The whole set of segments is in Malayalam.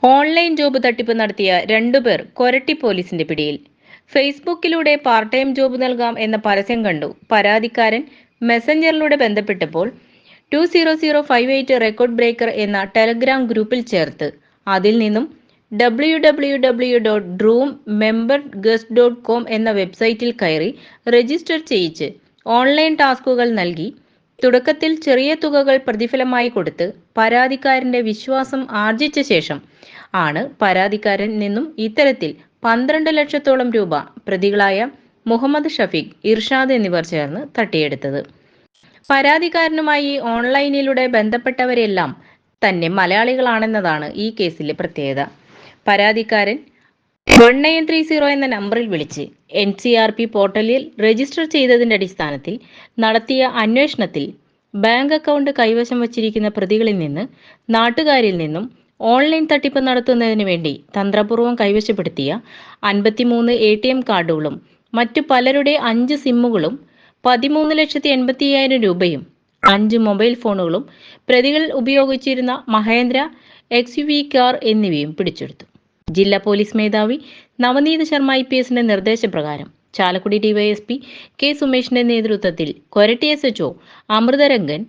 ഓൺലൈൻ ജോബ് തട്ടിപ്പ് നടത്തിയ രണ്ടുപേർ കൊരട്ടി പോലീസിന്റെ പിടിയിൽ. ഫേസ്ബുക്കിലൂടെ പാർട്ട് ടൈം ജോബ് നൽകാം എന്ന പരസ്യം കണ്ടു പരാതിക്കാരൻ മെസ്സഞ്ചറിലൂടെ ബന്ധപ്പെട്ടപ്പോൾ 20058 റെക്കോർഡ് ബ്രേക്കർ എന്ന ടെലഗ്രാം ഗ്രൂപ്പിൽ ചേർത്ത് അതിൽ നിന്നും www.droom.memberguest.com എന്ന വെബ്സൈറ്റിൽ കയറി രജിസ്റ്റർ ചെയ്യിച്ച് ഓൺലൈൻ ടാസ്കുകൾ നൽകി തുടക്കത്തിൽ ചെറിയ തുകകൾ പ്രതിഫലമായി കൊടുത്ത് പരാതിക്കാരന്റെ വിശ്വാസം ആർജിച്ച ശേഷം ആണ് പരാതിക്കാരൻ നിന്നും ഇത്തരത്തിൽ 12 ലക്ഷത്തോളം രൂപ പ്രതികളായ മുഹമ്മദ് ഷഫീഖ്, ഇർഷാദ് എന്നിവർ ചേർന്ന് തട്ടിയെടുത്തത്. പരാതിക്കാരനുമായി ഓൺലൈനിലൂടെ ബന്ധപ്പെട്ടവരെല്ലാം തന്നെ മലയാളികളാണെന്നതാണ് ഈ കേസിലെ പ്രത്യേകത. പരാതിക്കാരൻ 1930 എന്ന നമ്പറിൽ വിളിച്ച് NCRP പോർട്ടലിൽ രജിസ്റ്റർ ചെയ്തതിന്റെ അടിസ്ഥാനത്തിൽ നടത്തിയ അന്വേഷണത്തിൽ ബാങ്ക് അക്കൗണ്ട് കൈവശം വച്ചിരിക്കുന്ന പ്രതികളിൽ നിന്ന് നാട്ടുകാരിൽ നിന്നും ഓൺലൈൻ തട്ടിപ്പ് നടത്തുന്നതിന് വേണ്ടി തന്ത്രപൂർവ്വം കൈവശപ്പെടുത്തിയ 53 ATM കാർഡുകളും മറ്റു പലരുടെ 5 സിമ്മുകളും 13,80,000 രൂപയും 5 മൊബൈൽ ഫോണുകളും പ്രതികൾ ഉപയോഗിച്ചിരുന്ന മഹേന്ദ്ര XUV കാർ എന്നിവയും പിടിച്ചെടുത്തു. ജില്ലാ പോലീസ് മേധാവി നവനീത് ശർമ്മ IPSന്റെ നിർദ്ദേശപ്രകാരം ചാലക്കുടി DYSP K സുമേഷിന്റെ നേതൃത്വത്തിൽ കൊരട്ടി SHO അമൃതരംഗൻ,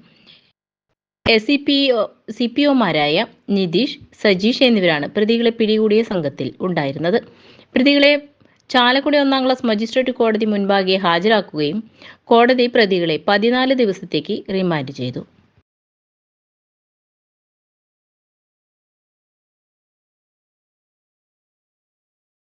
CPOമാരായ നിതീഷ്, സജീഷ് എന്നിവരാണ് പ്രതികളെ പിടികൂടിയ സംഘത്തിൽ ഉണ്ടായിരുന്നത്. പ്രതികളെ ചാലക്കുടി 1ാം ക്ലാസ് മജിസ്ട്രേറ്റ് കോടതി മുൻപാകെ ഹാജരാക്കുകയും കോടതി പ്രതികളെ 14 ദിവസത്തേക്ക് റിമാൻഡ് ചെയ്തു.